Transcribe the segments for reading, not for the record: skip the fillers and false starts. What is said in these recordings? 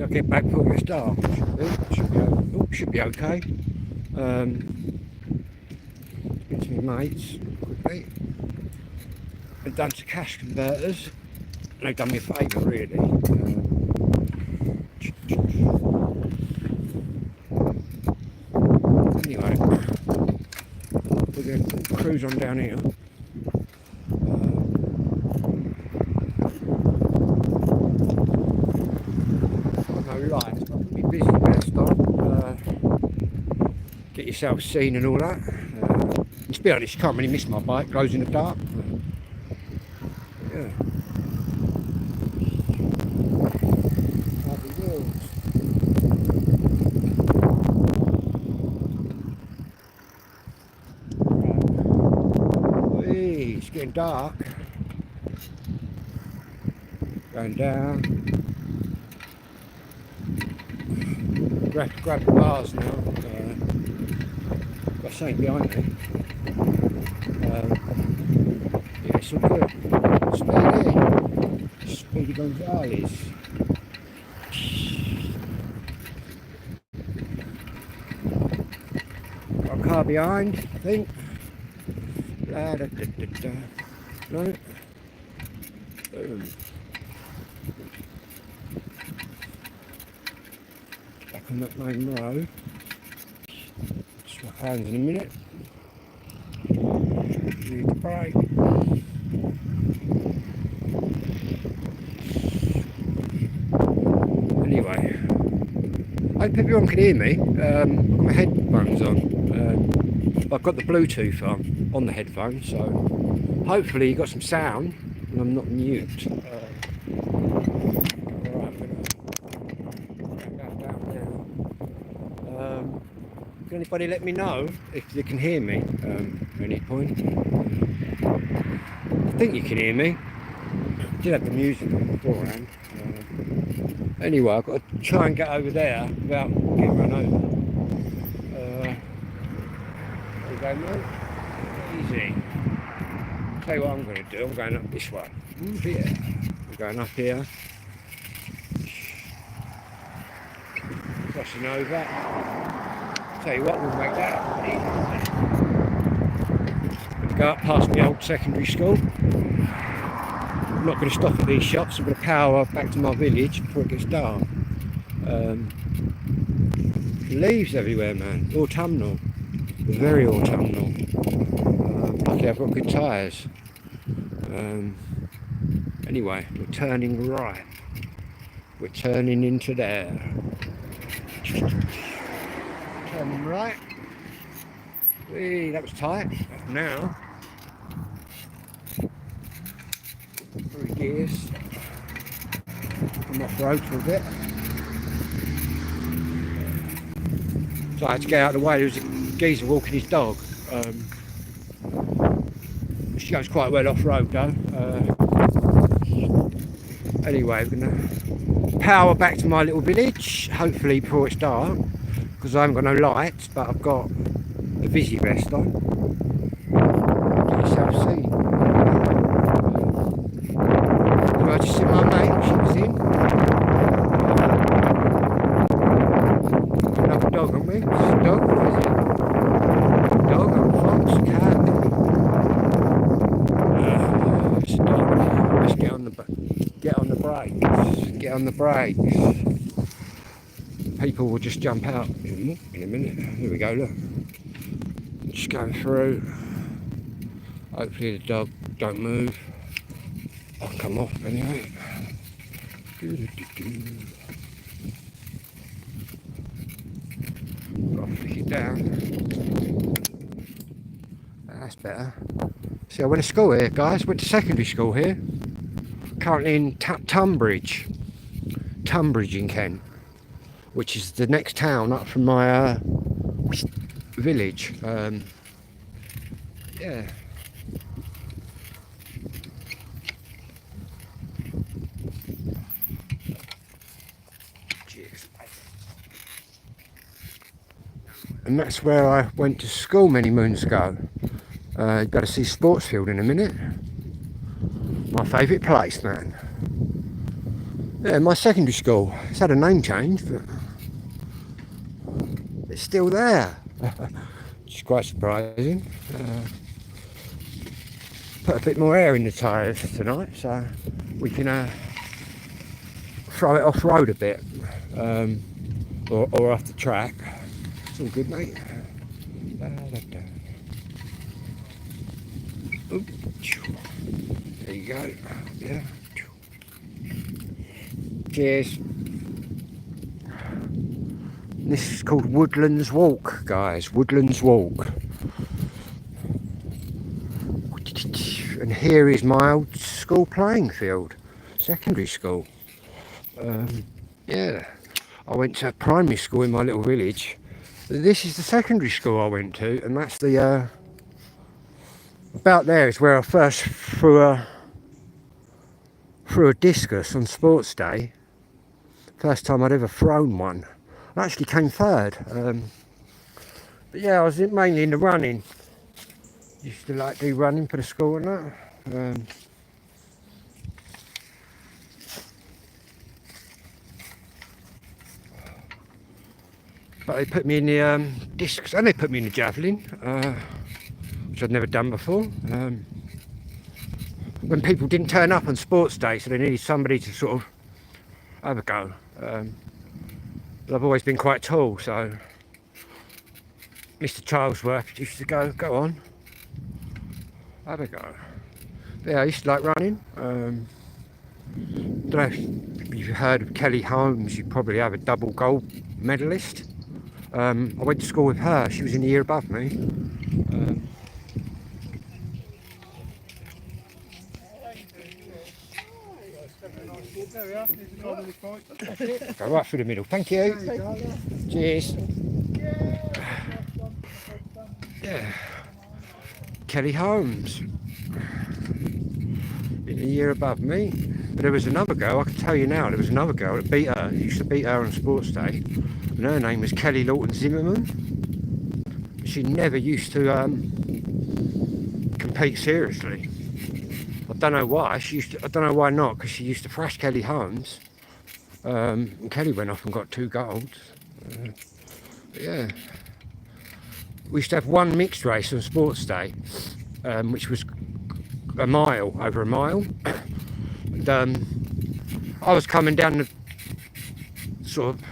I'll get back before it gets dark. Should be okay. Speak to my mates quickly. I've done some cash converters. They've done me a favour, really. Anyway, we're going to cruise on down here. No lights, but I'll be busy best on. Get yourself seen and all that. To be honest, you can't really miss my bike, glows in the dark. Yeah. It's getting dark. Going down. Grab the bars now. Got something behind me. Yeah, it's all good. Speedy Gonzales. Got a car behind, I think. No. Boom. Back on that main road. Swap hands in a minute. Need the brake. Anyway, I hope everyone can hear me. I've got my headphones on. I've got the Bluetooth on the headphones, so hopefully you got some sound and I'm not mute. Can anybody let me know if you can hear me at any point? I think you can hear me. I did have the music on beforehand. Anyway, I've got to try and get over there without getting run over. There you go, mate. Easy. Tell you what I'm going to do. I'm going up this way. Here. We're going up here. Crossing over. Tell you what, we'll make that easy. Going to go up past my old secondary school. I'm not going to stop at these shops. I'm going to power back to my village before it gets dark. Leaves everywhere, man. Autumnal. Very autumnal. Luckily I've got good tyres. Anyway, we're turning right. We're turning into there. Turning right. Whee, that was tight. Now, 3 gears. I'm off road for a bit. So I had to get out of the way. There was a geezer walking his dog. She goes quite well off road though. Anyway, we're going to power back to my little village, hopefully before it's dark, because I haven't got no lights, but I've got a busy vest on. Get yourself seen. I just see my mate, she was in. Another dog, haven't we? It's a dog, what is it? Dog, a fox, a cat. It's a dog. Let's get on the brakes. Get on the brakes. People will just jump out in a minute. Here we go, look. Just going through. Hopefully the dog don't move. I'll come off anyway. Gotta flick it down. That's better. See, I went to school here, guys. Went to secondary school here. Currently in Tunbridge in Kent, which is the next town up from my village. Yeah. Cheers. And that's where I went to school many moons ago. You've got to see Sportsfield in a minute. My favourite place, man. Yeah, my secondary school. It's had a name change, but it's still there. Which is quite surprising. Put a bit more air in the tyres tonight, so we can throw it off road a bit, or off the track. It's all good, mate. Oop. There you go. Yeah. Cheers. This is called Woodlands Walk, guys. Woodlands Walk. And here is my old school playing field, secondary school. Yeah, I went to primary school in my little village. This is the secondary school I went to, and that's the about there is where I first threw a discus on sports day. First time I'd ever thrown one. I actually came third. But yeah, I was mainly in the running. Used to like do running for the school and that. But they put me in the discs, and they put me in the javelin, which I'd never done before. When people didn't turn up on sports day, so they needed somebody to sort of have a go. But I've always been quite tall, so Mr. Charlesworth used to go on, have a go. Yeah, I used to like running. Don't know if you've heard of Kelly Holmes. You probably have, a double gold medalist. I went to school with her. She was in the year above me. Go right through the middle. Thank you. Cheers. Yeah. Kelly Holmes. In the year above me. But there was another girl, I can tell you now, there was another girl that beat her. Used to beat her on sports day. And her name was Kelly Lawton Zimmerman. She never used to compete seriously. I don't know why. I don't know why not, because she used to thrash Kelly Holmes. And Kelly went off and got 2 golds. Yeah. We used to have one mixed race on sports day, which was over a mile. And I was coming down the sort of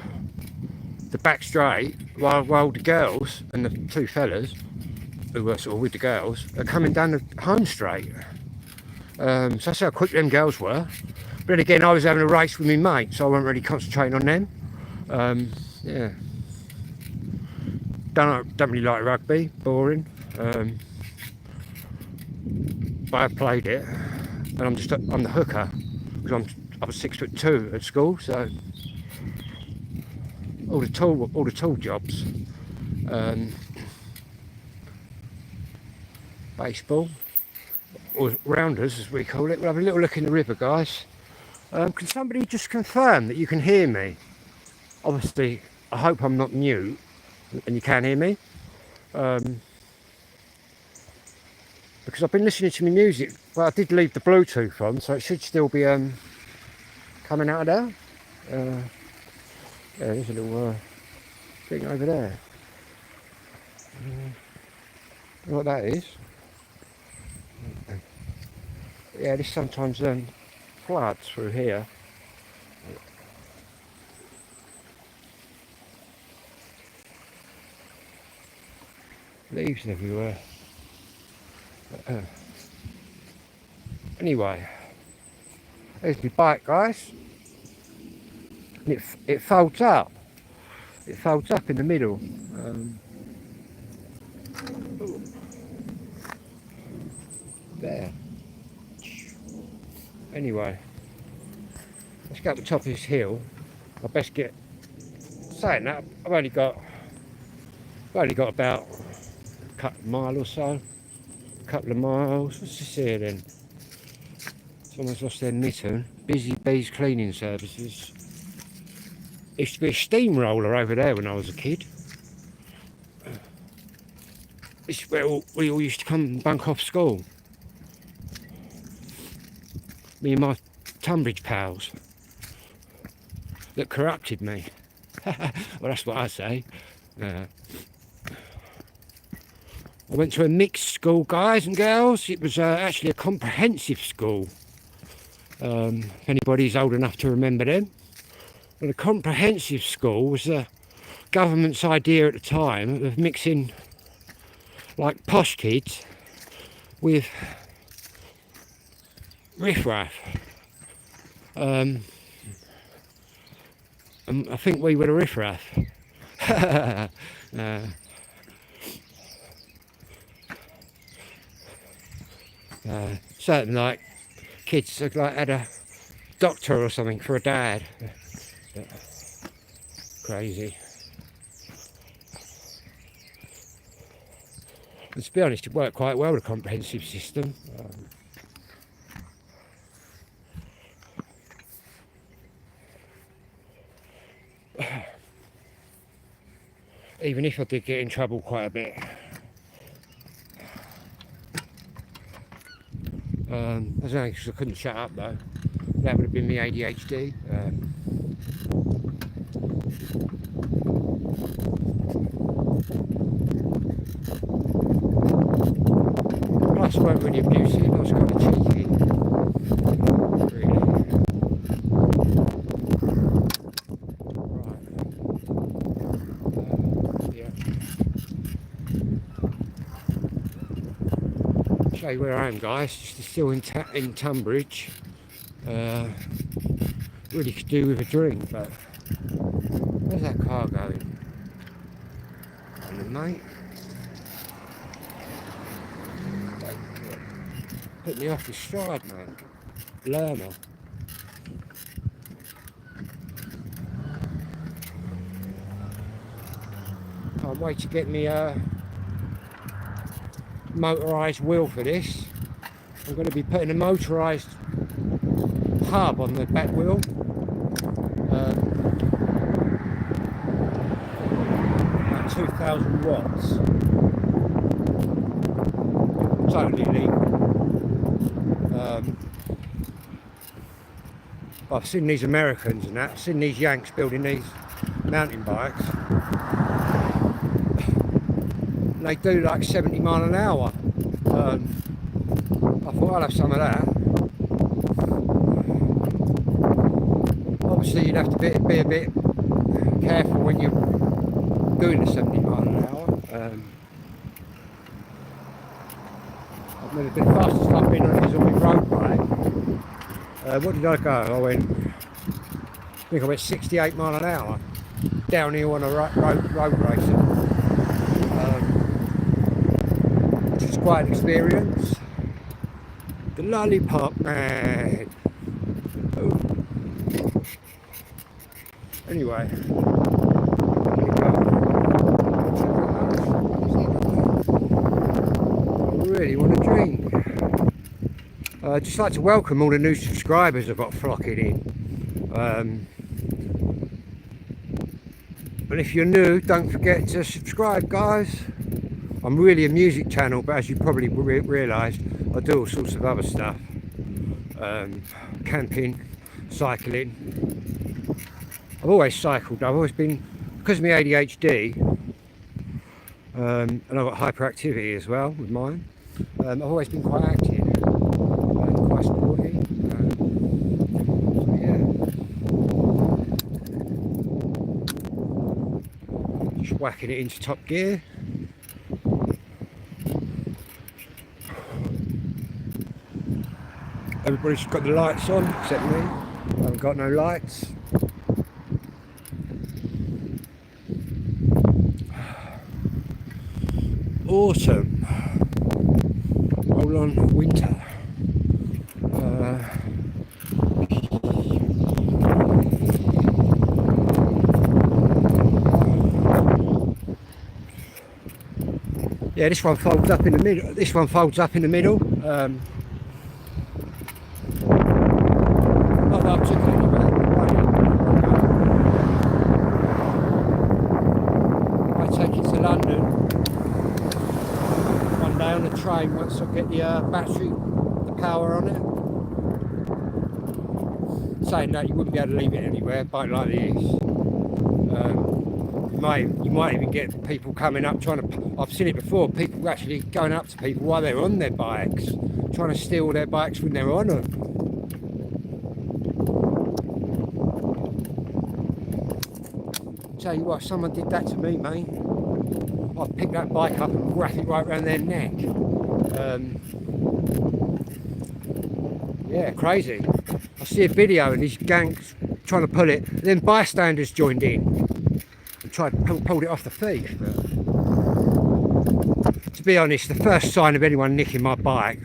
the back straight while the girls and the 2 fellas who were sort of with the girls are coming down the home straight. So that's how quick them girls were. But then again, I was having a race with my mate, so I wasn't really concentrating on them. Yeah. Don't really like rugby, boring. But I played it, and I'm the hooker because I was 6'2" at school, so all the tall jobs. Baseball, or rounders as we call it. We'll have a little look in the river, guys. Can somebody just confirm that you can hear me? Obviously, I hope I'm not mute and you can hear me. Because I've been listening to my music, but I did leave the Bluetooth on, so it should still be coming out of there. Yeah, there's a little thing over there. What that is. Yeah, this sometimes floods through here. Leaves everywhere. Anyway, there's my bike, guys. And it folds up. It folds up in the middle. There. Anyway, let's go up the top of this hill. I best get. Saying that, I've only got about a mile or so. A couple of miles. What's this here then? Someone's lost their mitten. Busy Bees Cleaning Services. Used to be a steamroller over there when I was a kid. This is where we all used to come and bunk off school. Me and my Tunbridge pals. that corrupted me. Well, that's what I say. I went to a mixed school, guys and girls. It was actually a comprehensive school. If anybody's old enough to remember them. But a comprehensive school was the government's idea at the time of mixing like posh kids with riffraff. And I think we were the riffraff. Certain like kids like had a doctor or something for a dad. Crazy. And to be honest, it worked quite well, the comprehensive system. Even if I did get in trouble quite a bit. That's only because I couldn't shut up though. That would have been me ADHD. Class weren't really abusive, I was kind of cheeky. Really. Right. Yeah. Show you where I am, guys. Just still in Tunbridge. Really could do with a drink, but where's that car going? Hello, mate. Put me off the stride, man. Learner. Can't wait to get me a motorised wheel for this. I'm going to be putting a motorised hub on the back wheel. About 2,000 watts. Totally legal. I've seen these Americans and that, seen these Yanks building these mountain bikes. And they do like 70 mile an hour. I thought I'll have some of that. Obviously you'd have to be a bit careful when you're doing the 70 mile an hour. I've never been fastest I've been on is on my road bike. What did I go? I think I went 68 mile an hour downhill on a road racing. Which is quite an experience. The lollipop man. Oh. Anyway. I really want a drink. I'd just like to welcome all the new subscribers I've got flocking in. And if you're new, don't forget to subscribe, guys. I'm really a music channel, but as you probably realised, I do all sorts of other stuff. Camping, cycling. I've always cycled. I've always been, because of my ADHD, and I've got hyperactivity as well with mine. I've always been quite active. Quite sporty. So yeah. Just whacking it into top gear. Everybody's got the lights on except me. I haven't got no lights. Autumn. Roll on winter. Yeah, this one folds up in the middle. This one folds up in the middle. Not that I'm too happy with that. I take it to London one day on the train once I get the battery, the power on it. saying that you wouldn't be able to leave it anywhere, a bike like this. You might even get people coming up trying to, I've seen it before, people actually going up to people while they're on their bikes, trying to steal their bikes when they're on them. Tell you what, someone did that to me, mate. I picked that bike up and wrapped it right around their neck. Yeah, crazy. I see a video and these gangs trying to pull it, and then bystanders joined in and tried to pull it off the thief. But to be honest, the first sign of anyone nicking my bike,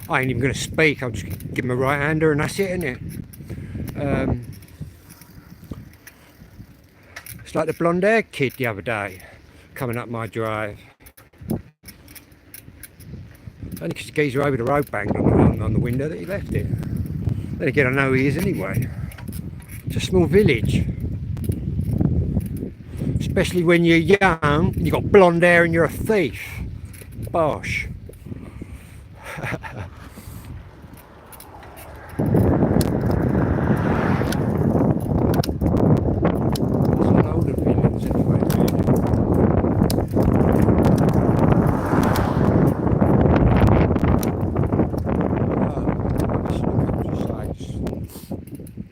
I ain't even going to speak. I'll just give them a right hander and that's it, innit? It's like the blonde haired kid the other day coming up my drive. Only because the geezer over the road banged on the window that he left it. Then again, I know who he is anyway. It's a small village. Especially when you're young and you've got blonde hair and you're a thief. Bosh. It's an older village anyway, really.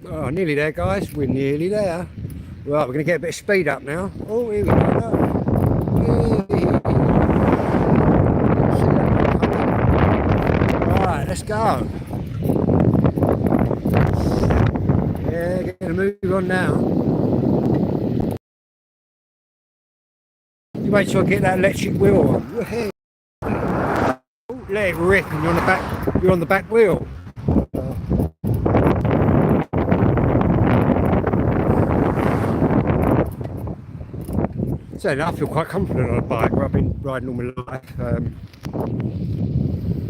Oh, nearly there, guys. We're nearly there. Right, we're going to get a bit of speed up now. Oh, here we go. Right, let's go. Yeah, getting a move on now. You wait till I get that electric wheel on. Oh, let it rip, and you're on the back wheel. So I feel quite confident on a bike where I've been riding all my life.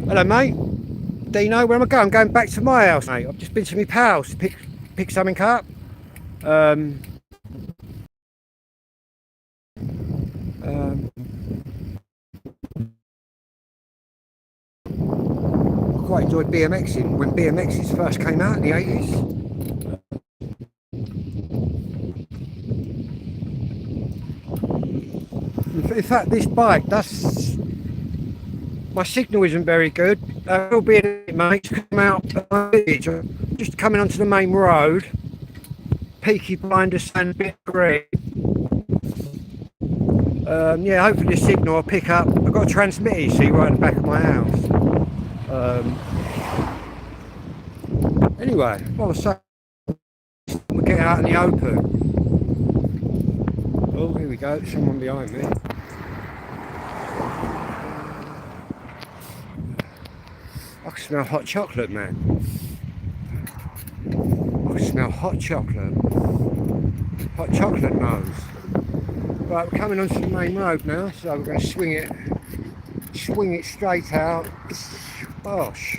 Hello, mate. Dino, where am I going? I'm going back to my house, mate. I've just been to my pals to pick something up. I quite enjoyed BMXing when BMXs first came out in the 80s. In fact, this bike, my signal isn't very good. Will be it, mate. Come out just coming onto the main road. Peaky Blinders and a bit green. Yeah, hopefully the signal will pick up. I've got a transmitter, you see, right in the back of my house. Anyway, what I was saying, we're getting out in the open. Oh, here we go, someone behind me. I can smell hot chocolate, man. I can smell hot chocolate. Hot chocolate nose. Right, we're coming onto the main road now, so we're going to swing it straight out. Bosh.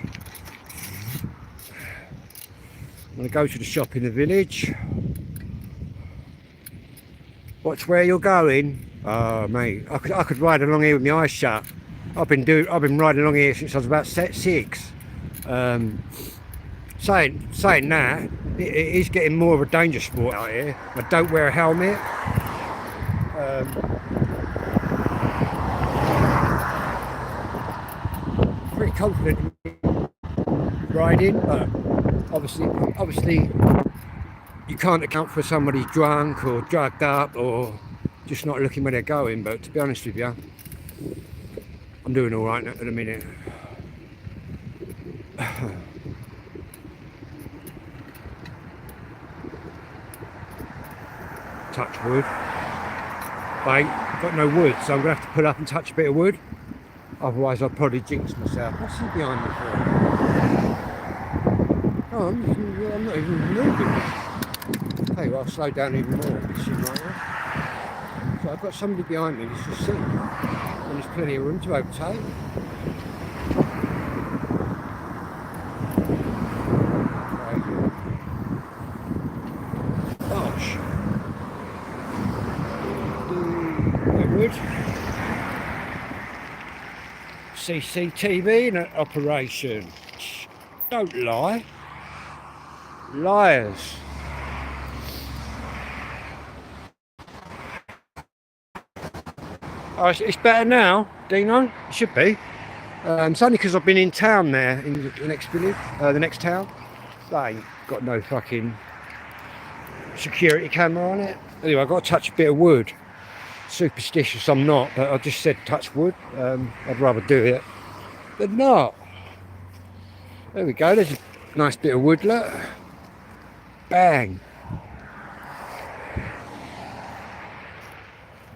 I'm going to go to the shop in the village. Watch where you're going. Oh, mate, I could ride along here with my eyes shut. I've been riding along here since I was about 6. Saying that, it is getting more of a danger sport out here. I don't wear a helmet. Pretty confident riding, but obviously you can't account for somebody drunk or drugged up or just not looking where they're going. But to be honest with you, I'm doing all right at the minute. Touch wood. I've got no wood, so I'm going to have to pull up and touch a bit of wood. Otherwise I'll probably jinx myself. What's he behind me for? Oh, I'm not even moving. Hey, well, I'll slow down even more. So I've got somebody behind me that's just sitting, and there's plenty of room to overtake. Gosh. Wood. CCTV in operation. Don't lie. Liars. Oh, it's better now, Dino. It should be. It's only because I've been in town there, in the next village, the next town. They ain't got no fucking security camera on it. Anyway, I've got to touch a bit of wood. Superstitious I'm not, but I just said touch wood. I'd rather do it than not. There we go, there's a nice bit of wood, look. Bang.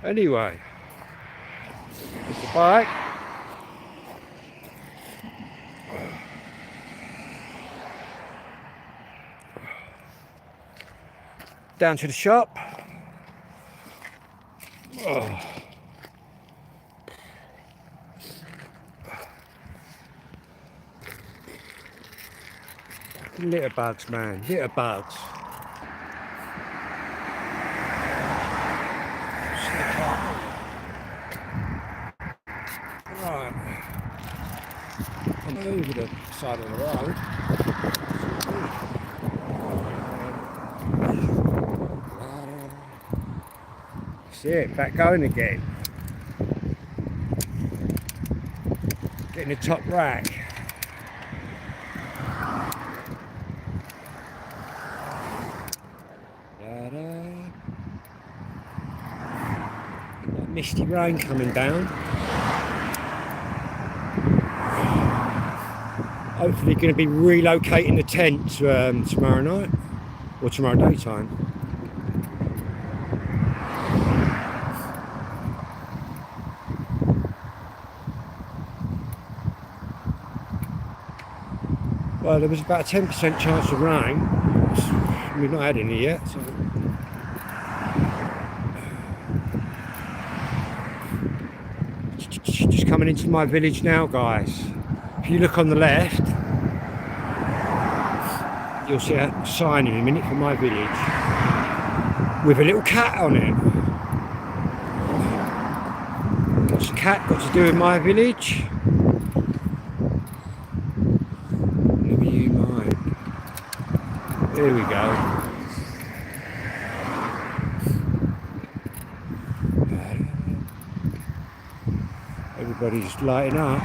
Anyway, there's the bike. Down to the shop. Oh. Litter bugs, man, litter bugs. Right. I'm over the side of the road. That's it, back going again. Getting the top rack. Misty rain coming down. Hopefully going to be relocating the tent tomorrow night or tomorrow daytime. Well, there was about a 10% chance of rain. We've not had any yet. So. Just coming into my village now, guys. If you look on the left, you'll see a sign in a minute for my village with a little cat on it. What's the cat got to do with my village? Never you mind. There we go. Everybody's lighting up.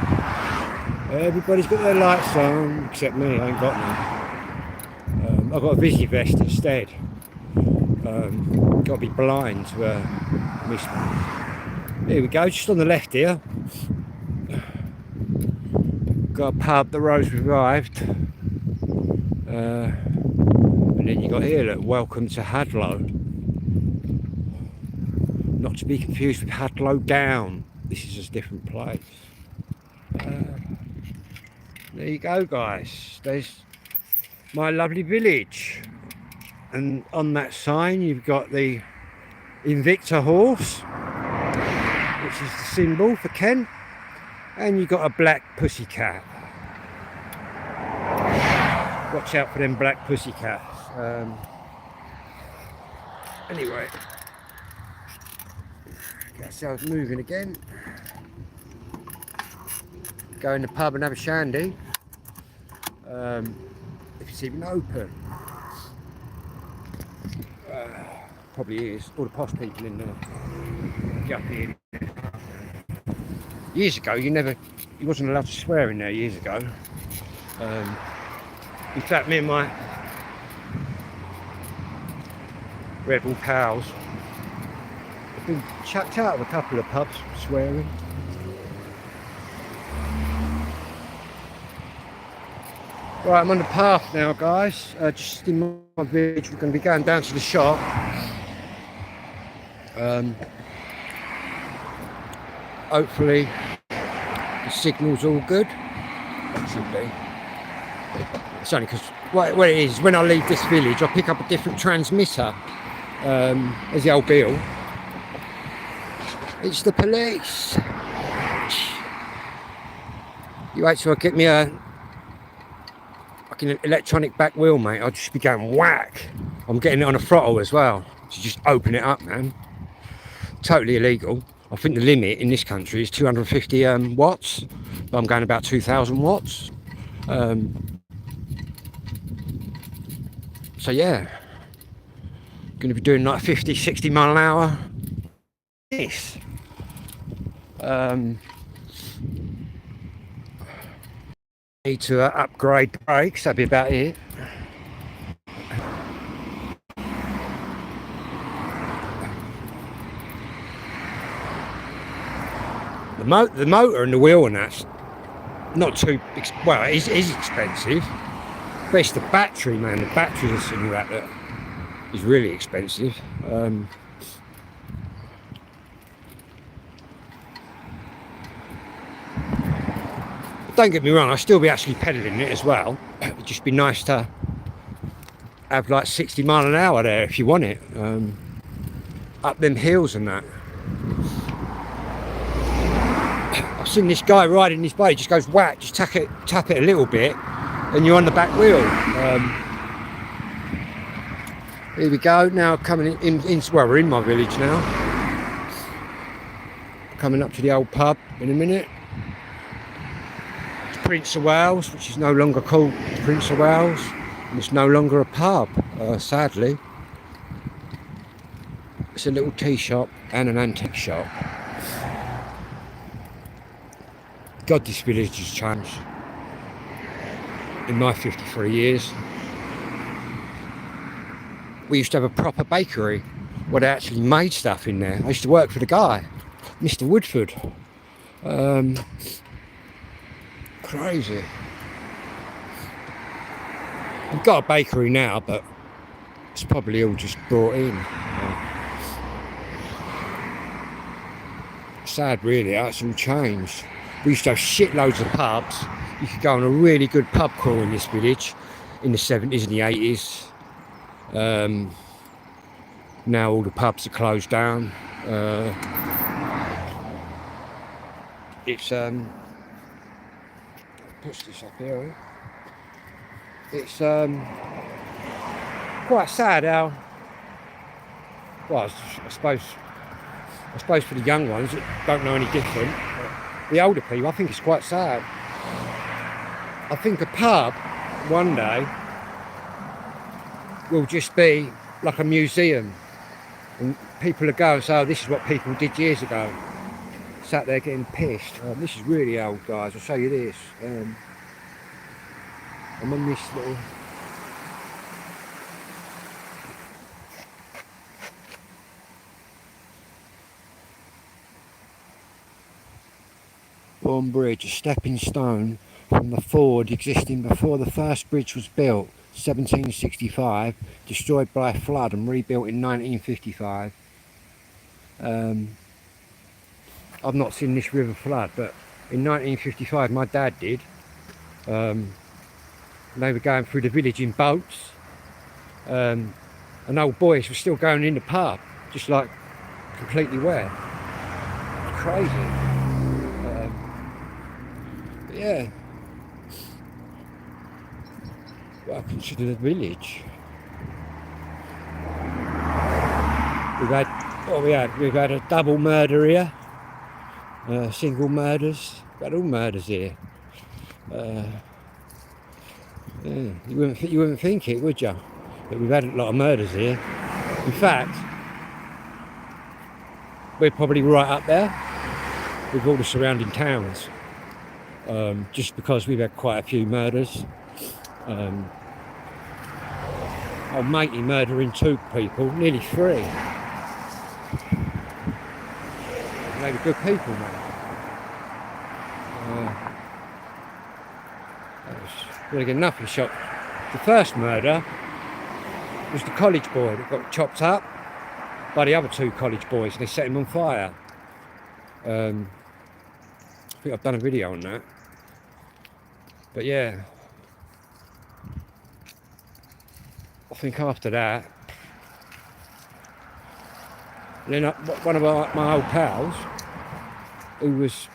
Everybody's got their lights on, except me. I ain't got none. I've got a visitor vest instead. Got to be blind to miss me. Here we go, just on the left here. Got a pub, the road's revived. And then you got here, look, welcome to Hadlow. Not to be confused with Hadlow Down. This is a different place. There you go, guys. There's my lovely village. And on that sign, you've got the Invicta horse, which is the symbol for Kent. And you've got a black pussycat. Watch out for them black pussycats. Anyway, guess I was moving again. Go in the pub and have a shandy. If it's even open. Probably is. All the posh people in there. Yuppie. Years ago, you wasn't allowed to swear in there years ago. In fact, me and my rebel pals have been chucked out of a couple of pubs swearing. Right, I'm on the path now, guys. Just in my village, we're going to be going down to the shop. Hopefully, the signal's all good. It should be. It's only because what it is, when I leave this village, I pick up a different transmitter. As the old Bill. It's the police. You wait till I get me a fucking electronic back wheel, mate. I'll just be going whack. I'm getting it on a throttle as well. So just open it up, man. Totally illegal. I think the limit in this country is 250 watts. But I'm going about 2,000 watts. So yeah, going to be doing like 50, 60 mile an hour. This. Need to upgrade the brakes, that'd be about it. The motor and the wheel and that's not too, well, it is expensive. But it's the battery, man. The battery is something that is really expensive. Don't get me wrong, I'll still be actually pedaling it as well. It'd just be nice to have like 60 mile an hour there if you want it. Up them hills and that. I've seen this guy riding this bike, just goes whack, just tap it a little bit and you're on the back wheel. Here we go, now coming in, well, we're in my village now. Coming up to the old pub in a minute. It's Prince of Wales, which is no longer called Prince of Wales. And it's no longer a pub, sadly. It's a little tea shop and an antique shop. God, this village has changed in my 53 years. We used to have a proper bakery where they actually made stuff in there. I used to work for the guy, Mr. Woodford. Crazy. We've got a bakery now, but it's probably all just brought in. Sad really, how it's all changed. We used to have shitloads of pubs. You could go on a really good pub crawl in this village in the 70s and the 80s. Now all the pubs are closed down. It's push this up here. It's quite sad how, well, I suppose for the young ones that don't know any different, but the older people, I think it's quite sad. I think a pub one day will just be like a museum and people will go and say, oh, this is what people did years ago. Sat there getting pissed. This is really old, guys. I'll show you this. I'm on this little Bourne Bridge, a stepping stone from the ford existing before the first bridge was built, 1765, destroyed by a flood and rebuilt in 1955. I've not seen this river flood, but in 1955 my dad did. They were going through the village in boats, and old boys were still going in the pub, just like completely wet. It's crazy. Yeah. Welcome to the village. We've had a double murder here. Single murders. We've had all murders here. Yeah, you wouldn't think it, would you? But we've had a lot of murders here. In fact, we're probably right up there with all the surrounding towns. Just because we've had quite a few murders. Old matey murdering 2 people, nearly 3. They were good people, man. Really get nothing shot. The first murder was the college boy that got chopped up by the other 2 college boys and they set him on fire. I think I've done a video on that. But yeah, I think after that, then one of my old pals, who was,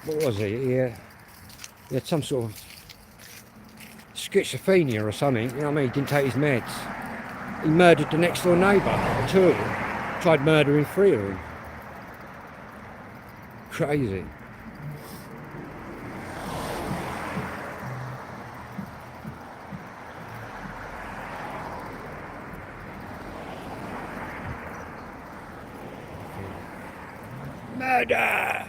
what was he? He had some sort of schizophrenia or something, you know what I mean? He didn't take his meds. He murdered the next door neighbour, the 2 of them. Tried murdering 3 of them. Crazy. murder.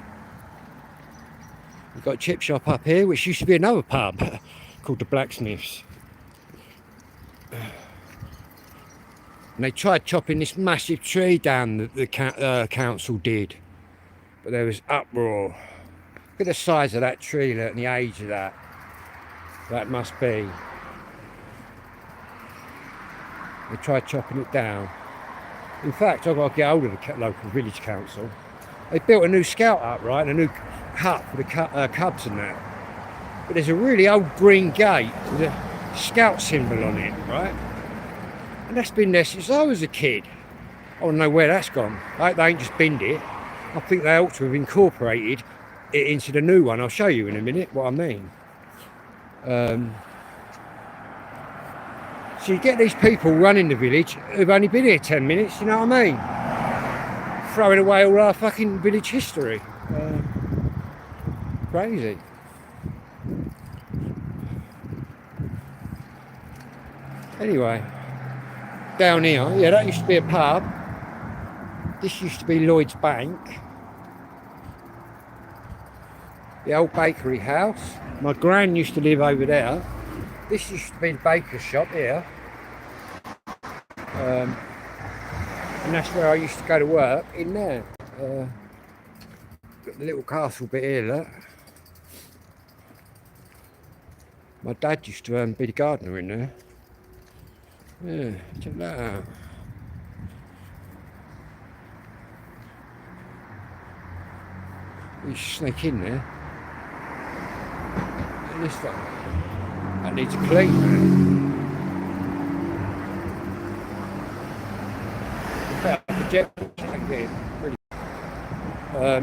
We've got a chip shop up here, which used to be another pub called the Blacksmiths. And they tried chopping this massive tree down that the council did. But there was uproar. Look at the size of that tree, look, and the age of that. That must be. They tried chopping it down. In fact, I've got to get hold of the local village council. They built a new scout hut, right, and a new hut for the cubs and that. But there's a really old green gate with a scout symbol on it, right? And that's been there since I was a kid. I want to know where that's gone. They ain't just binned it. I think they ought to have incorporated it into the new one. I'll show you in a minute what I mean. So you get these people running the village who've only been here 10 minutes, you know what I mean? Throwing away all our fucking village history. Crazy. Anyway, down here, yeah, that used to be a pub. This used to be Lloyd's Bank. The old bakery house. My gran used to live over there. This used to be the baker's shop here. And that's where I used to go to work, in there. Got the little castle bit here, look. My dad used to be the gardener in there. Yeah, check that out. We used to sneak in there. And this one, that needs a clean, man.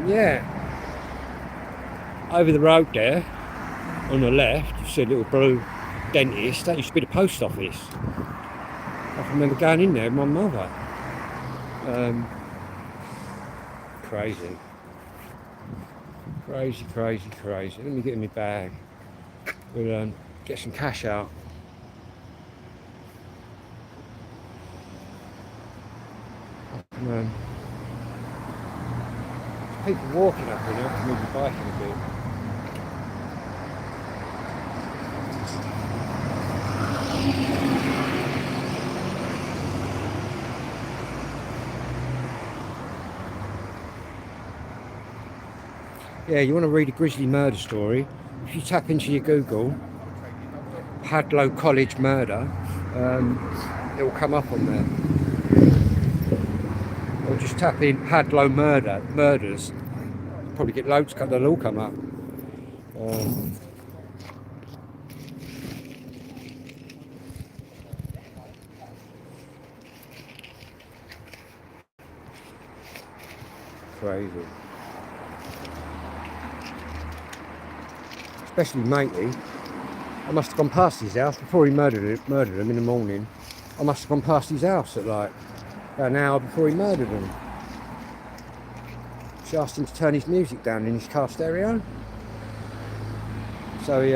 Yeah. Over the road there, on the left, you see a little blue dentist. That used to be the post office. I can remember going in there with my mother. Crazy. Crazy, crazy, crazy. Let me get in my bag. We'll get some cash out. There's people walking up here. I can move the bike in a bit. Yeah, you want to read a grisly murder story? If you tap into your Google, Hadlow College murder, it will come up on there. Or just tap in Hadlow murders. Probably get loads, they'll all come up. Crazy. Especially Matey. I must have gone past his house before he murdered him in the morning. I must have gone past his house at like about an hour before he murdered him. She asked him to turn his music down in his car stereo. So he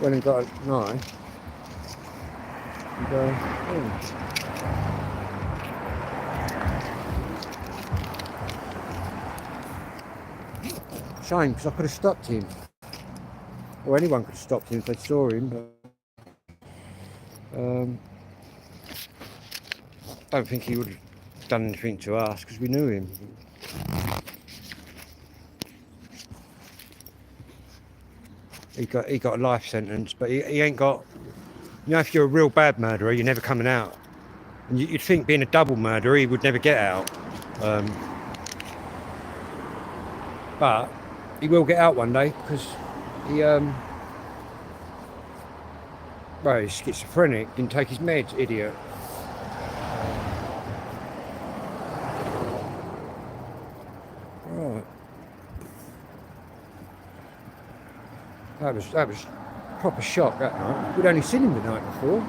went and got a knife. And, Shame, because I could have stopped him. Or anyone could have stopped him if they saw him, but don't think he would have done anything to us because we knew him. He got a life sentence, but he ain't got. You know, if you're a real bad murderer, you're never coming out. And you'd think being a double murderer, he would never get out. But he will get out one day because he well, he's schizophrenic, didn't take his meds, idiot. Right. That was proper shock that night. We'd only seen him the night before.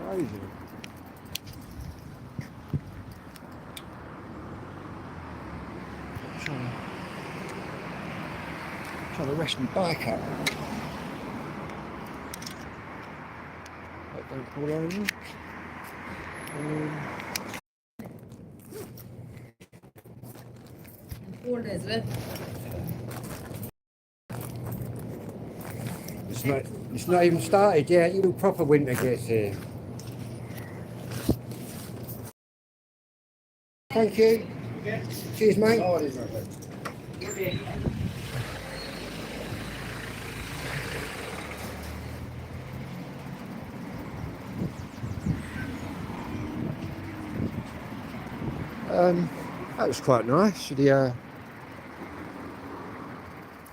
Crazy. Trying to rest my bike up. Don't fall over. Elizabeth. It's not even started yet. You proper winter gets here. Thank you. Cheers, mate. That was quite nice. The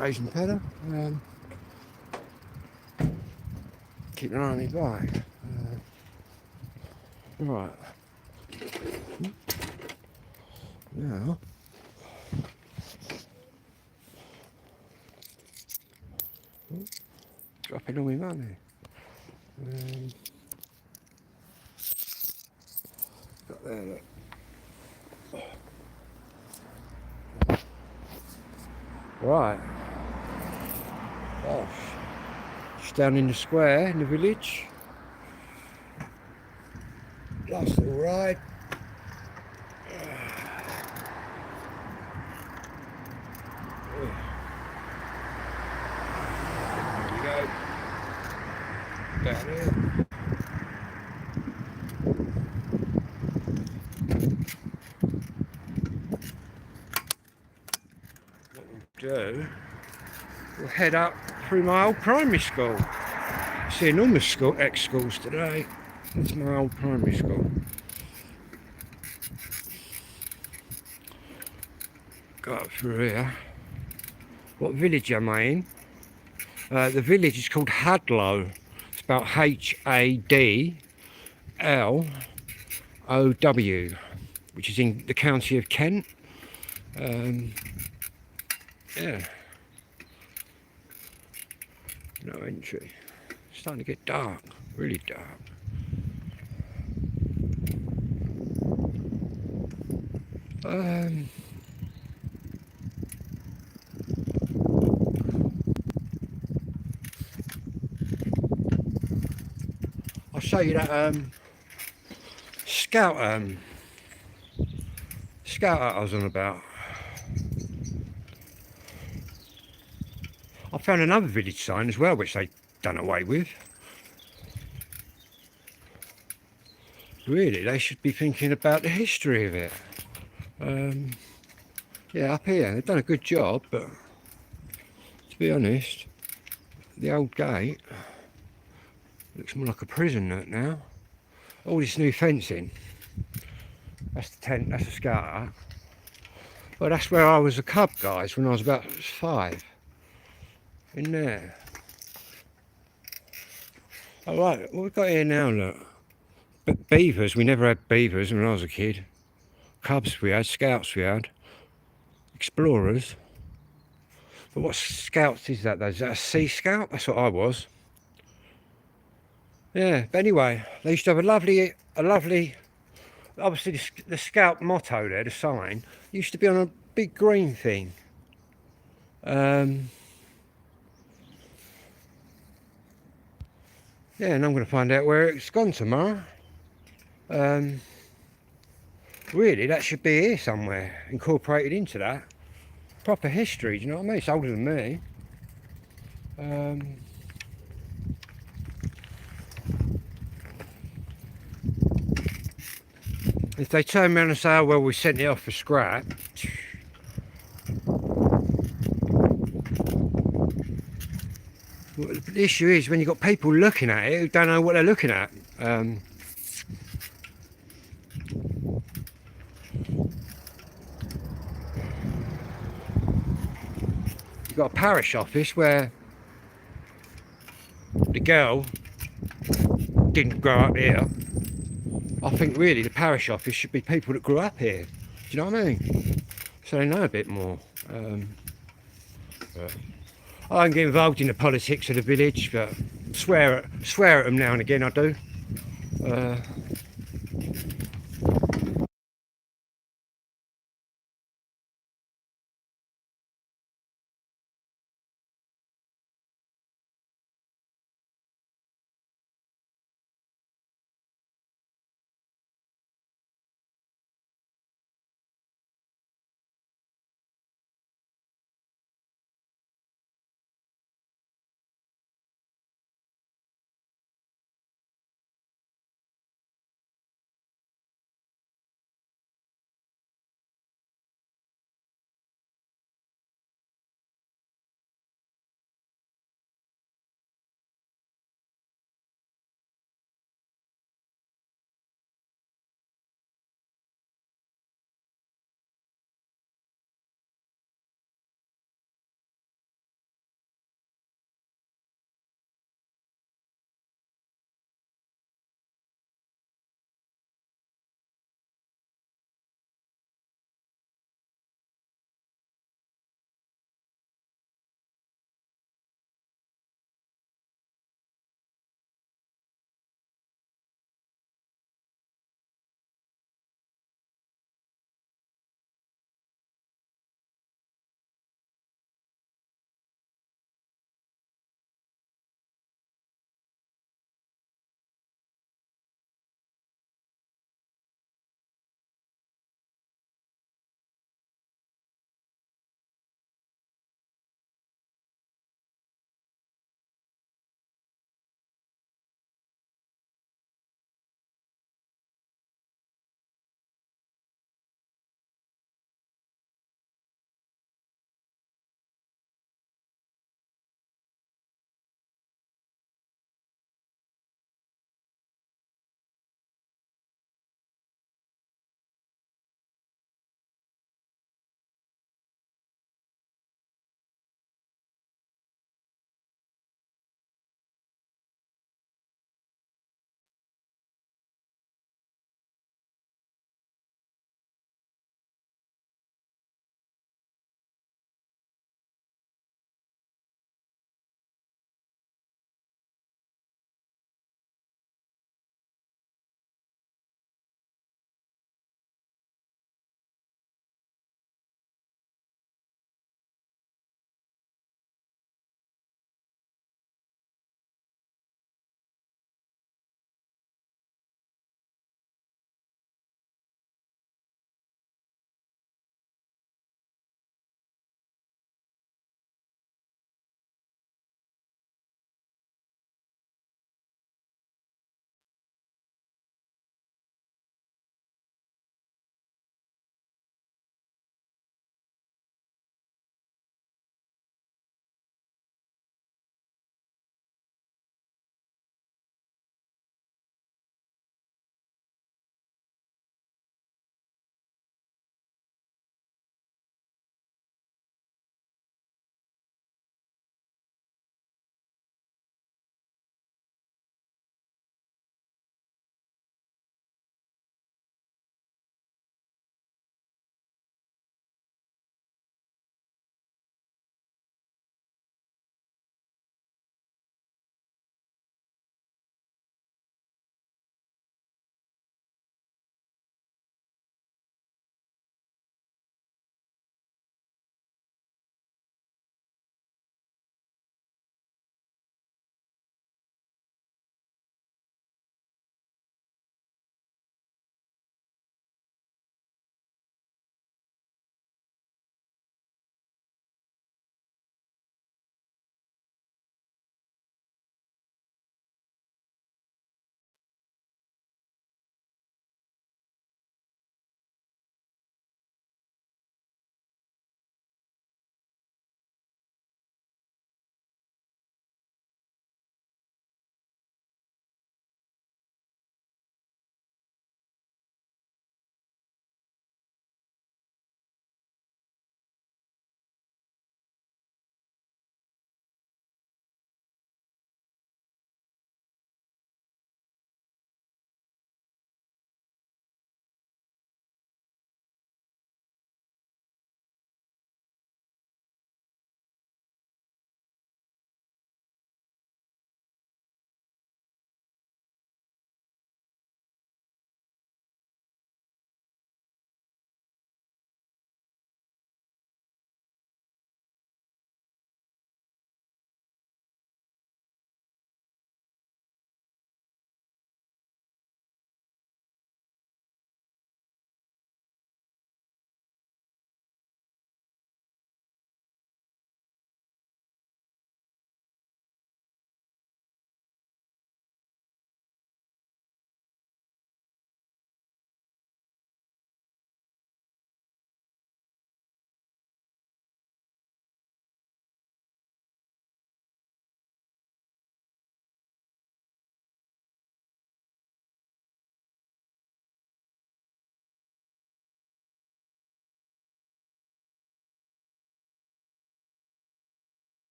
Asian pedal. Keep an eye on my bike. Right. Now. Dropping all my money. Got there, look. Right. Gosh. Just down in the square in the village. Last little ride. There we go. Down here. What we'll do, we'll head up through my old primary school. See enormous ex-schools today. That's my old primary school. Go up through here. What village am I in? The village is called Hadlow. It's about Hadlow, which is in the county of Kent. Yeah. No entry. It's starting to get dark, really dark. I'll show you that scout hut I was on about. I found another village sign as well, which they've done away with. Really, they should be thinking about the history of it. Yeah, up here, they've done a good job, but to be honest, the old gate looks more like a prison now. All this new fencing, that's the tent, that's the scout hut. Well, that's where I was a cub, guys, when I was about 5. In there. Alright, what we've got here now, look. Beavers, we never had beavers when I was a kid. Cubs we had, scouts we had. Explorers. But what scouts is that though? Is that a sea scout? That's what I was. Yeah, but anyway, they used to have a lovely, obviously the scout motto there, the sign, used to be on a big green thing. Yeah, and I'm going to find out where it's gone tomorrow. Really, that should be here somewhere, incorporated into that. Proper history, do you know what I mean? It's older than me. If they turn around and say, oh, well, we sent it off for scrap. Well, the issue is when you've got people looking at it who don't know what they're looking at. You've got a parish office where the girl didn't grow up here. I think really the parish office should be people that grew up here. Do you know what I mean? So they know a bit more. I don't get involved in the politics of the village, but swear at them now and again, I do.